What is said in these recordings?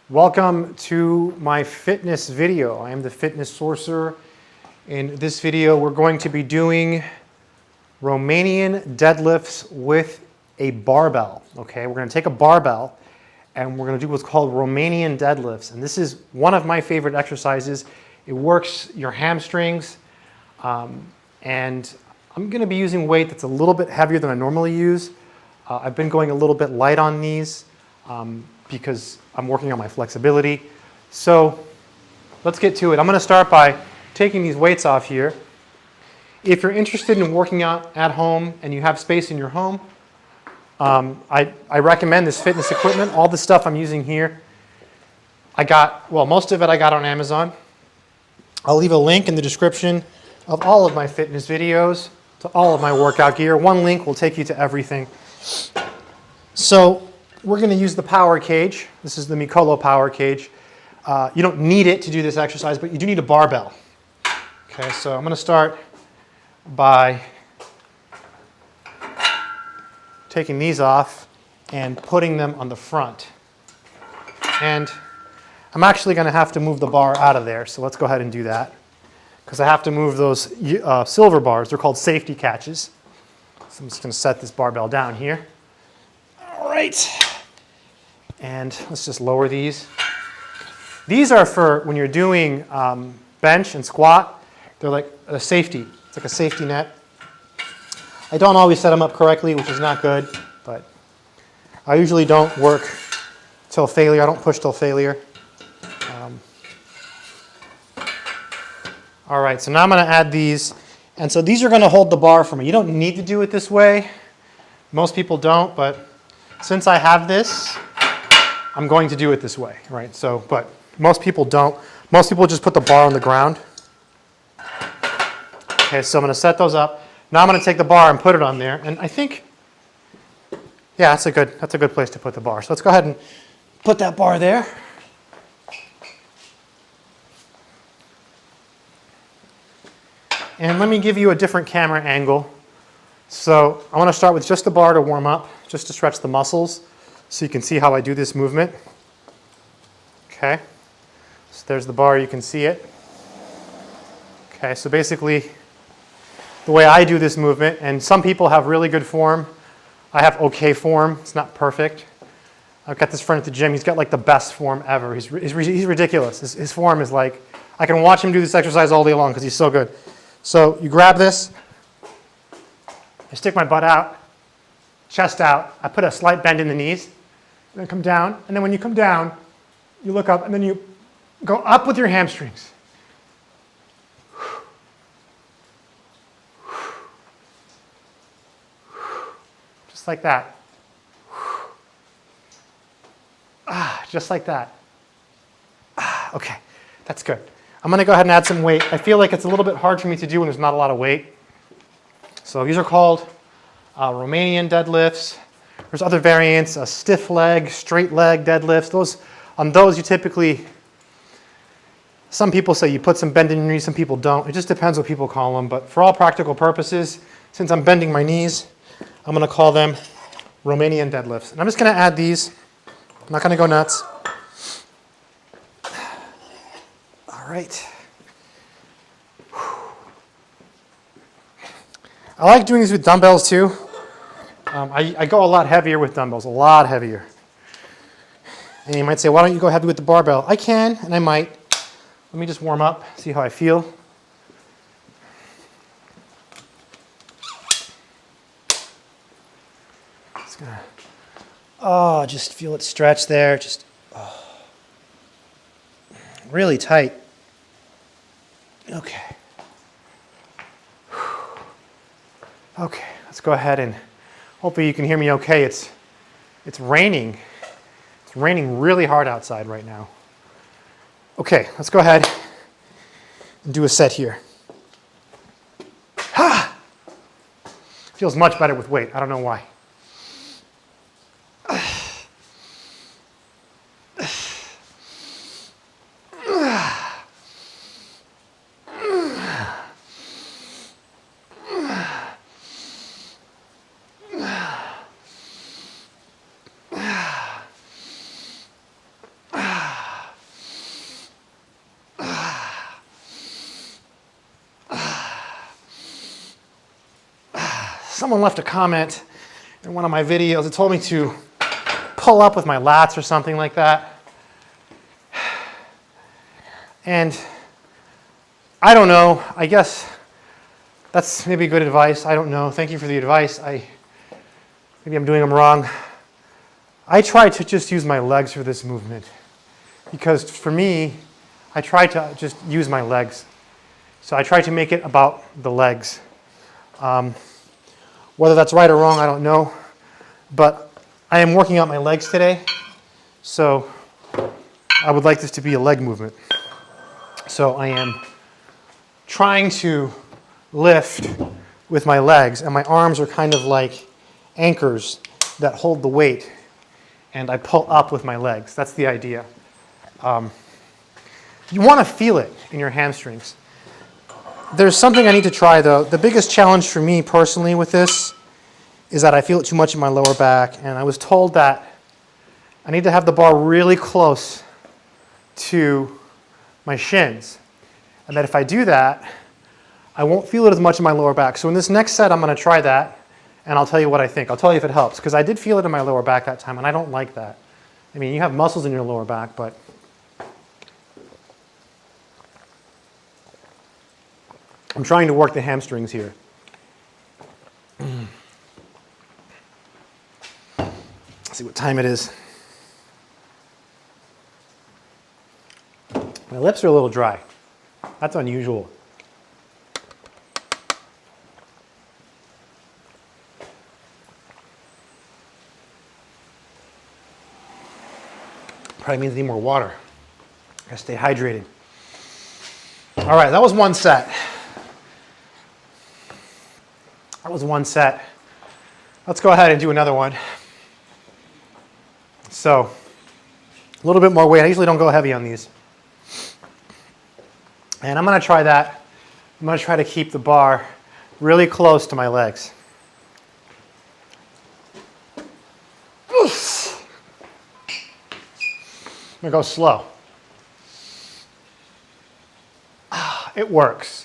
Welcome to my fitness video. I am the Fitness Sorcerer. In this video, we're going to be doing Romanian deadlifts with a barbell. Okay, we're going to take a barbell and we're going to do what's called Romanian deadlifts. And this is one of my favorite exercises. It works your hamstrings. And I'm going to be using weight that's a little bit heavier than I normally use. I've been going a little bit light on these because I'm working on my flexibility. So let's get to it. I'm going to start by taking these weights off here. If you're interested in working out at home and you have space in your home, I recommend this fitness equipment. All the stuff I'm using here, most of it I got on Amazon. I'll leave a link in the description of all of my fitness videos to all of my workout gear. One link will take you to everything. So we're going to use the power cage. This is the Mikolo power cage. You don't need it to do this exercise, but you do need a barbell. Okay, so I'm going to start by taking these off and putting them on the front. And I'm actually going to have to move the bar out of there, so let's go ahead and do that. Because I have to move those silver bars. They're called safety catches. So I'm just going to set this barbell down here. All right. And let's just lower these. These are for when you're doing bench and squat. They're like a safety. It's like a safety net. I don't always set them up correctly, which is not good. But I usually don't work till failure. I don't push till failure. All right, so now I'm going to add these. And so these are going to hold the bar for me. You don't need to do it this way. Most people don't, but since I have this, I'm going to do it this way, right? So, but most people don't. Most people just put the bar on the ground. Okay, so I'm going to set those up. Now I'm going to take the bar and put it on there. And I think, yeah, that's a good place to put the bar. So let's go ahead and put that bar there. And let me give you a different camera angle. So I want to start with just the bar to warm up, just to stretch the muscles, so you can see how I do this movement. Okay, so there's the bar, you can see it. Okay, so basically the way I do this movement, and some people have really good form. I have okay form, it's not perfect. I've got this friend at the gym, he's got like the best form ever. He's ridiculous. His form is like, I can watch him do this exercise all day long because he's so good. So you grab this, I stick my butt out, chest out, I put a slight bend in the knees, and then come down, and then when you come down, you look up, and then you go up with your hamstrings. Just like that. Just like that. Okay, that's good. I'm going to go ahead and add some weight. I feel like it's a little bit hard for me to do when there's not a lot of weight. So these are called Romanian deadlifts. There's other variants, stiff leg, straight leg deadlifts. On those you typically, some people say you put some bend in your knees, some people don't. It just depends what people call them. But for all practical purposes, since I'm bending my knees, I'm going to call them Romanian deadlifts. And I'm just going to add these. I'm not going to go nuts. All right. I like doing these with dumbbells too. I go a lot heavier with dumbbells, a lot heavier. And you might say, why don't you go heavy with the barbell? I can, and I might. Let me just warm up, see how I feel. Just gonna, just feel it stretch there. Just really tight. Okay. Okay, let's go ahead and hopefully you can hear me okay. It's raining. It's raining really hard outside right now. Okay, let's go ahead and do a set here. Feels much better with weight. I don't know why. someone left a comment in one of my videos. It told me to pull up with my lats or something like that. And I don't know, I guess that's maybe good advice. I don't know. Thank you for the advice. Maybe I'm doing them wrong. I try to just use my legs for this movement because for me, I try to just use my legs. So I try to make it about the legs. Whether that's right or wrong, I don't know. But I am working out my legs today. So I would like this to be a leg movement. So I am trying to lift with my legs, and my arms are kind of like anchors that hold the weight, and I pull up with my legs. That's the idea. You want to feel it in your hamstrings. There's something I need to try though. The biggest challenge for me personally with this is that I feel it too much in my lower back, and I was told that I need to have the bar really close to my shins, and that if I do that, I won't feel it as much in my lower back. So in this next set, I'm going to try that, and I'll tell you what I think. I'll tell you if it helps, because I did feel it in my lower back that time, and I don't like that. I mean, you have muscles in your lower back, but I'm trying to work the hamstrings here. Let's see what time it is. My lips are a little dry. That's unusual. Probably means I need more water. I gotta stay hydrated. All right, that was one set. That was one set. Let's go ahead and do another one. So, a little bit more weight. I usually don't go heavy on these. And I'm going to try that. I'm going to try to keep the bar really close to my legs. Oof. I'm going to go slow. It works.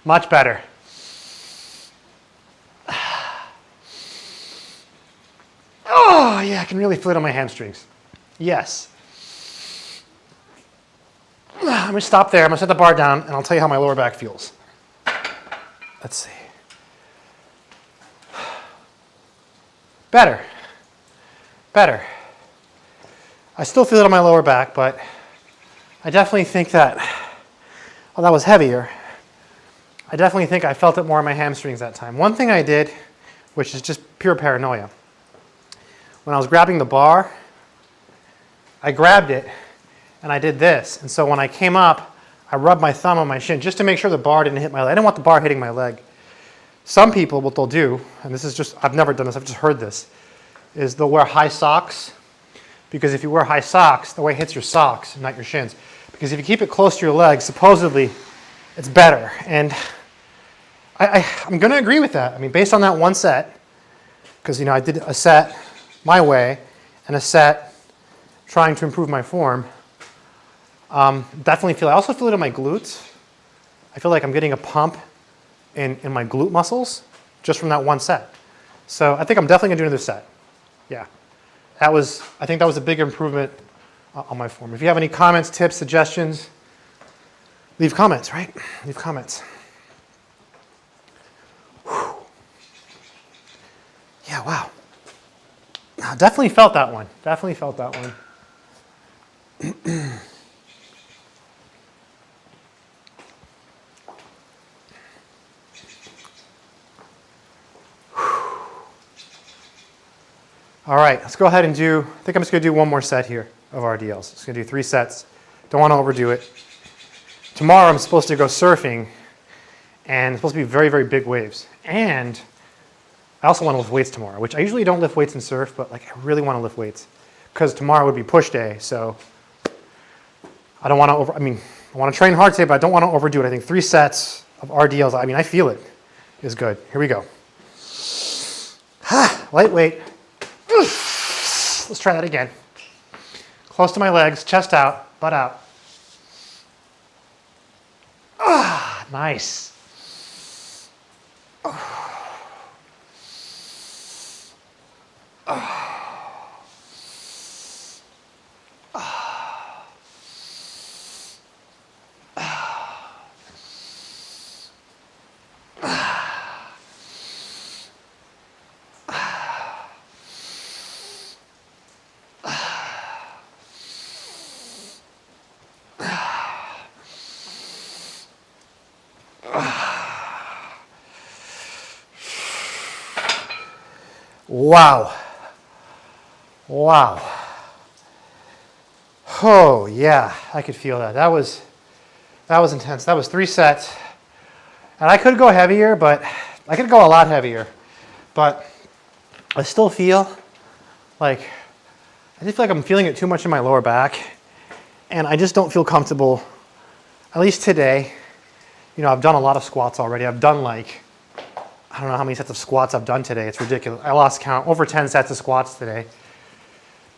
Much better. Oh, yeah, I can really feel it on my hamstrings. Yes. I'm going to stop there. I'm going to set the bar down, and I'll tell you how my lower back feels. Let's see. Better. Better. I still feel it on my lower back, but I definitely think that, well, that was heavier. I definitely think I felt it more in my hamstrings that time. One thing I did, which is just pure paranoia, when I was grabbing the bar, I grabbed it and I did this. And so when I came up, I rubbed my thumb on my shin just to make sure the bar didn't hit my leg. I didn't want the bar hitting my leg. Some people, what they'll do, and this is just, I've never done this, I've just heard this, is they'll wear high socks, because if you wear high socks, the weight hits your socks, not your shins. Because if you keep it close to your legs, supposedly it's better. And I'm going to agree with that. I mean, based on that one set, because I did a set my way and a set trying to improve my form, definitely feel it. I also feel it in my glutes. I feel like I'm getting a pump in my glute muscles just from that one set. So I think I'm definitely going to do another set. Yeah. I think that was a big improvement on my form. If you have any comments, tips, suggestions, leave comments, right? Leave comments. Whew. Yeah, wow. Definitely felt that one. Definitely felt that one. All right, let's go ahead and do, I think I'm just going to do one more set here of RDLs. Just going to do 3 sets. Don't want to overdo it. Tomorrow I'm supposed to go surfing, and it's supposed to be very, very big waves. And I also want to lift weights tomorrow, which I usually don't lift weights in surf, but like I really want to lift weights because tomorrow would be push day. So I don't want to I want to train hard today, but I don't want to overdo it. I think 3 sets of RDLs, I feel it is good. Here we go. Lightweight. Let's try that again. Close to my legs, chest out, butt out. Nice. Wow. Wow. Oh, yeah, I could feel that. That was intense. That was 3 sets. And I could go heavier, but I could go a lot heavier. But I still feel like, I just feel like I'm feeling it too much in my lower back. And I just don't feel comfortable, at least today. You know, I've done a lot of squats already. I've done like, I don't know how many sets of squats I've done today. It's ridiculous. I lost count. Over 10 sets of squats today.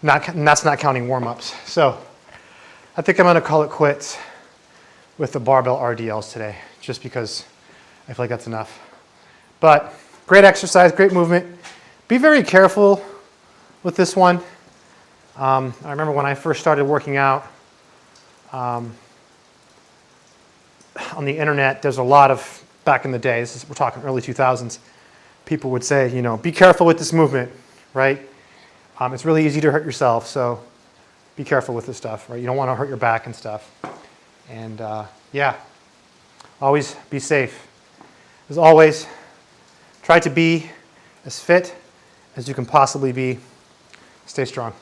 And that's not counting warm-ups. So I think I'm going to call it quits with the barbell RDLs today, just because I feel like that's enough. But great exercise, great movement. Be very careful with this one. I remember when I first started working out on the internet, there's a lot of, back in the day, we're talking early 2000s, people would say, you know, be careful with this movement, right? It's really easy to hurt yourself, so be careful with this stuff, right? You don't want to hurt your back and stuff. And yeah, always be safe. As always, try to be as fit as you can possibly be. Stay strong.